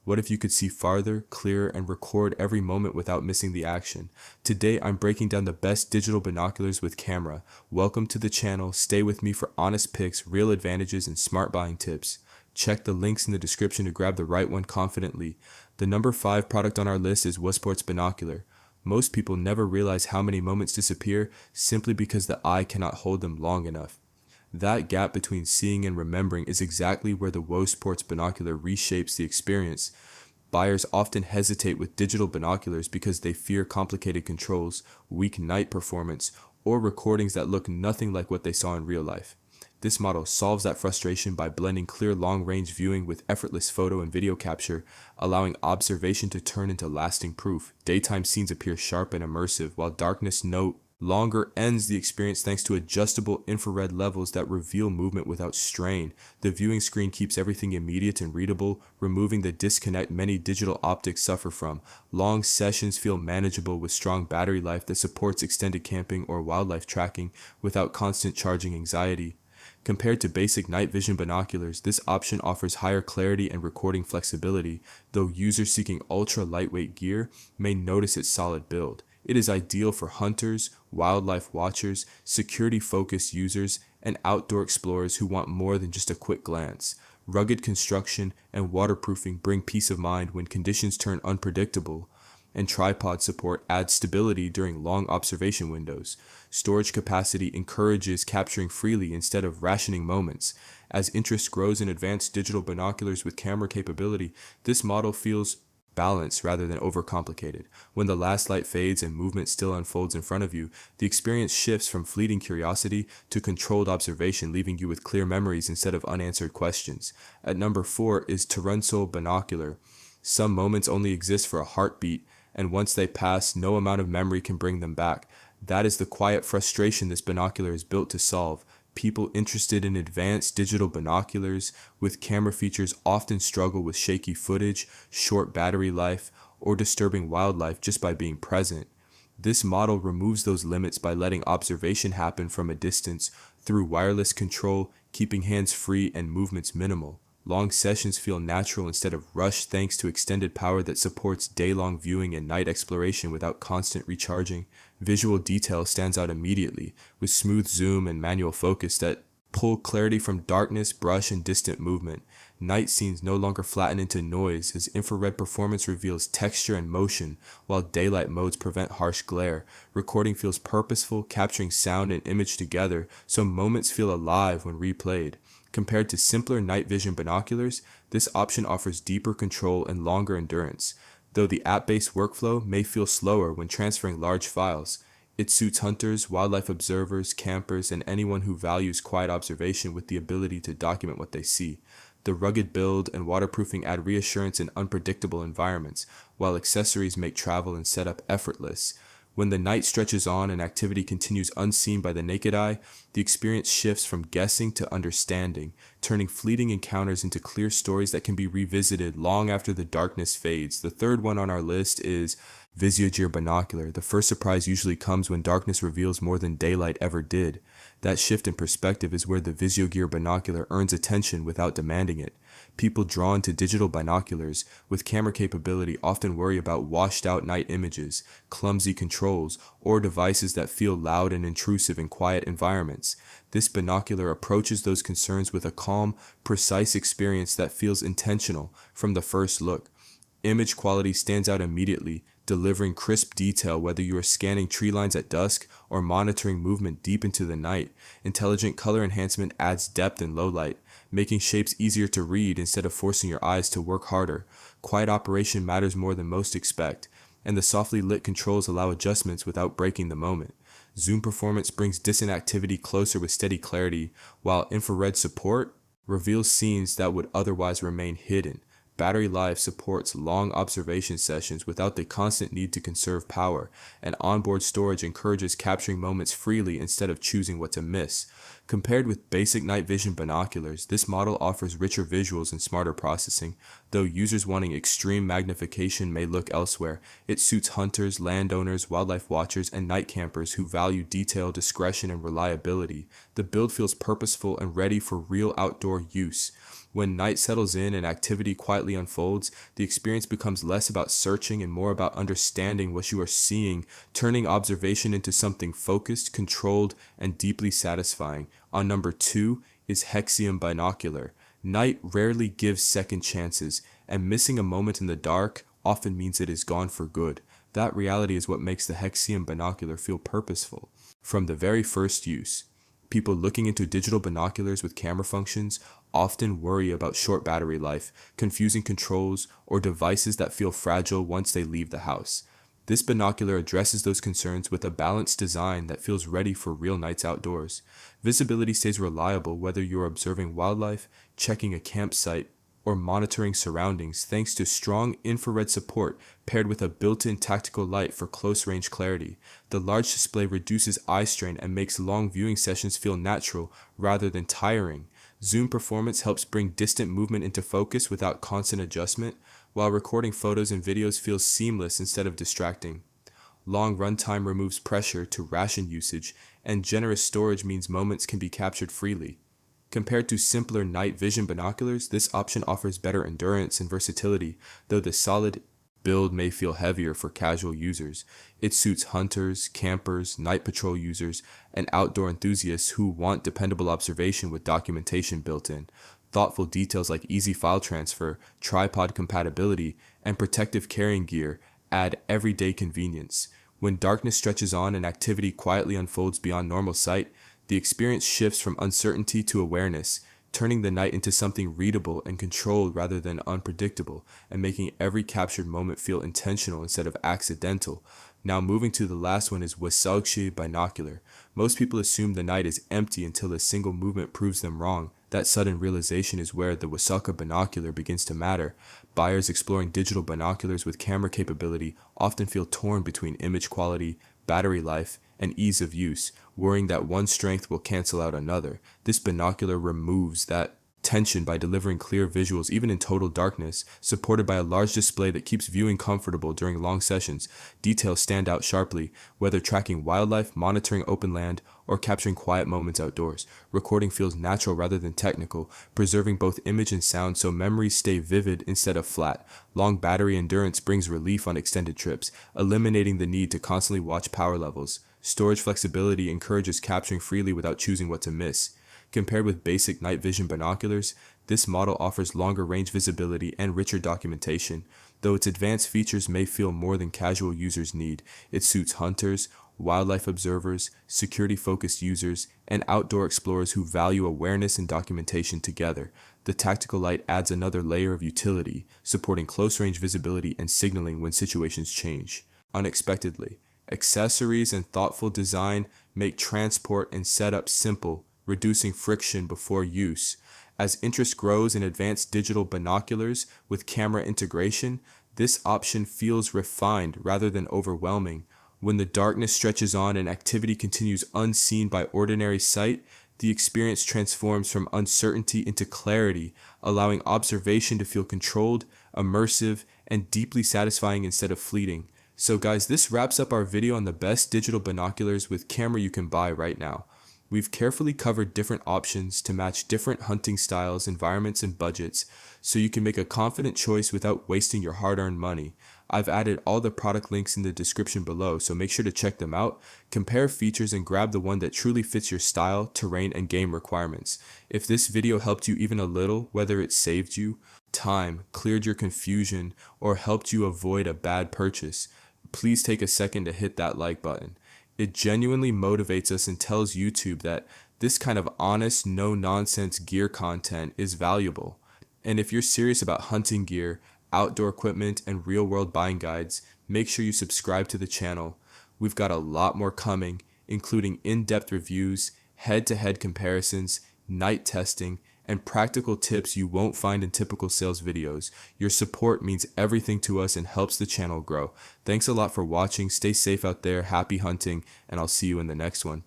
What if you could see farther, clearer, and record every moment without missing the action? Today, I'm breaking down the best digital binoculars with camera. Welcome to the channel. Stay with me for honest picks, real advantages, and smart buying tips. Check the links in the description to grab the right one confidently. The number 5 product on our list is WOSPORTS Binocular. Most people never realize how many moments disappear simply because the eye cannot hold them long enough. That gap between seeing and remembering is exactly where the WOSPORTS Binocular reshapes the experience. Buyers often hesitate with digital binoculars because they fear complicated controls, weak night performance, or recordings that look nothing like what they saw in real life. This model solves that frustration by blending clear long-range viewing with effortless photo and video capture, allowing observation to turn into lasting proof. Daytime scenes appear sharp and immersive, while darkness no longer ends the experience thanks to adjustable infrared levels that reveal movement without strain. The viewing screen keeps everything immediate and readable, removing the disconnect many digital optics suffer from. Long sessions feel manageable with strong battery life that supports extended camping or wildlife tracking without constant charging anxiety. Compared to basic night vision binoculars, this option offers higher clarity and recording flexibility, though users seeking ultra-lightweight gear may notice its solid build. It is ideal for hunters, wildlife watchers, security-focused users, and outdoor explorers who want more than just a quick glance. Rugged construction and waterproofing bring peace of mind when conditions turn unpredictable, and tripod support adds stability during long observation windows. Storage capacity encourages capturing freely instead of rationing moments. As interest grows in advanced digital binoculars with camera capability, this model feels balanced rather than overcomplicated. When the last light fades and movement still unfolds in front of you, the experience shifts from fleeting curiosity to controlled observation, leaving you with clear memories instead of unanswered questions. At number 4 is TERUNSOUl Binocular. Some moments only exist for a heartbeat, and once they pass, no amount of memory can bring them back. That is the quiet frustration this binocular is built to solve. People interested in advanced digital binoculars with camera features often struggle with shaky footage, short battery life, or disturbing wildlife just by being present. This model removes those limits by letting observation happen from a distance through wireless control, keeping hands free and movements minimal. Long sessions feel natural instead of rushed thanks to extended power that supports day-long viewing and night exploration without constant recharging. Visual detail stands out immediately, with smooth zoom and manual focus that pull clarity from darkness, brush, and distant movement. Night scenes no longer flatten into noise as infrared performance reveals texture and motion, while daylight modes prevent harsh glare. Recording feels purposeful, capturing sound and image together, so moments feel alive when replayed. Compared to simpler night vision binoculars, this option offers deeper control and longer endurance. Though the app-based workflow may feel slower when transferring large files, it suits hunters, wildlife observers, campers, and anyone who values quiet observation with the ability to document what they see. The rugged build and waterproofing add reassurance in unpredictable environments, while accessories make travel and setup effortless. When the night stretches on and activity continues unseen by the naked eye, the experience shifts from guessing to understanding, turning fleeting encounters into clear stories that can be revisited long after the darkness fades. The third one on our list is VISIOGEAR Binocular. The first surprise usually comes when darkness reveals more than daylight ever did. That shift in perspective is where the VISIOGEAR Binocular earns attention without demanding it. People drawn to digital binoculars with camera capability often worry about washed-out night images, clumsy controls, or devices that feel loud and intrusive in quiet environments. This binocular approaches those concerns with a calm, precise experience that feels intentional from the first look. Image quality stands out immediately, delivering crisp detail whether you are scanning tree lines at dusk or monitoring movement deep into the night. Intelligent color enhancement adds depth in low light, making shapes easier to read instead of forcing your eyes to work harder. Quiet operation matters more than most expect, and the softly lit controls allow adjustments without breaking the moment. Zoom performance brings distant activity closer with steady clarity, while infrared support reveals scenes that would otherwise remain hidden. Battery life supports long observation sessions without the constant need to conserve power, and onboard storage encourages capturing moments freely instead of choosing what to miss. Compared with basic night vision binoculars, this model offers richer visuals and smarter processing, though users wanting extreme magnification may look elsewhere. It suits hunters, landowners, wildlife watchers, and night campers who value detail, discretion, and reliability. The build feels purposeful and ready for real outdoor use. When night settles in and activity quietly unfolds, the experience becomes less about searching and more about understanding what you are seeing, turning observation into something focused, controlled, and deeply satisfying. On number 2 is HEXEUM Binocular. Night rarely gives second chances, and missing a moment in the dark often means it is gone for good. That reality is what makes the HEXEUM Binocular feel purposeful. From the very first use, people looking into digital binoculars with camera functions often worry about short battery life, confusing controls, or devices that feel fragile once they leave the house. This binocular addresses those concerns with a balanced design that feels ready for real nights outdoors. Visibility stays reliable whether you're observing wildlife, checking a campsite, or monitoring surroundings thanks to strong infrared support paired with a built-in tactical light for close-range clarity. The large display reduces eye strain and makes long viewing sessions feel natural rather than tiring. Zoom performance helps bring distant movement into focus without constant adjustment, while recording photos and videos feels seamless instead of distracting. Long runtime removes pressure to ration usage, and generous storage means moments can be captured freely. Compared to simpler night vision binoculars, this option offers better endurance and versatility, though the solid build may feel heavier for casual users. It suits hunters, campers, night patrol users, and outdoor enthusiasts who want dependable observation with documentation built in. Thoughtful details like easy file transfer, tripod compatibility, and protective carrying gear add everyday convenience. When darkness stretches on and activity quietly unfolds beyond normal sight, the experience shifts from uncertainty to awareness, turning the night into something readable and controlled rather than unpredictable, and making every captured moment feel intentional instead of accidental. Now moving to the last one is WASOCA Binocular. Most people assume the night is empty until a single movement proves them wrong. That sudden realization is where the WASOCA Binocular begins to matter. Buyers exploring digital binoculars with camera capability often feel torn between image quality, battery life, and ease of use, worrying that one strength will cancel out another. This binocular removes that tension by delivering clear visuals even in total darkness, supported by a large display that keeps viewing comfortable during long sessions. Details stand out sharply, whether tracking wildlife, monitoring open land, or capturing quiet moments outdoors. Recording feels natural rather than technical, preserving both image and sound so memories stay vivid instead of flat. Long battery endurance brings relief on extended trips, eliminating the need to constantly watch power levels. Storage flexibility encourages capturing freely without choosing what to miss. Compared with basic night vision binoculars, this model offers longer range visibility and richer documentation. Though its advanced features may feel more than casual users need, it suits hunters, wildlife observers, security-focused users, and outdoor explorers who value awareness and documentation together. The tactical light adds another layer of utility, supporting close-range visibility and signaling when situations change unexpectedly. Accessories and thoughtful design make transport and setup simple, reducing friction before use. As interest grows in advanced digital binoculars with camera integration, this option feels refined rather than overwhelming. When the darkness stretches on and activity continues unseen by ordinary sight, the experience transforms from uncertainty into clarity, allowing observation to feel controlled, immersive, and deeply satisfying instead of fleeting. So guys, this wraps up our video on the best digital binoculars with camera you can buy right now. We've carefully covered different options to match different hunting styles, environments, and budgets, so you can make a confident choice without wasting your hard-earned money. I've added all the product links in the description below, so make sure to check them out, compare features, and grab the one that truly fits your style, terrain, and game requirements. If this video helped you even a little, whether it saved you time, cleared your confusion, or helped you avoid a bad purchase, please take a second to hit that like button. It genuinely motivates us and tells YouTube that this kind of honest, no-nonsense gear content is valuable. And if you're serious about hunting gear, outdoor equipment, and real-world buying guides, make sure you subscribe to the channel. We've got a lot more coming, including in-depth reviews, head-to-head comparisons, night testing, and practical tips you won't find in typical sales videos. Your support means everything to us and helps the channel grow. Thanks a lot for watching. Stay safe out there, happy hunting, and I'll see you in the next one.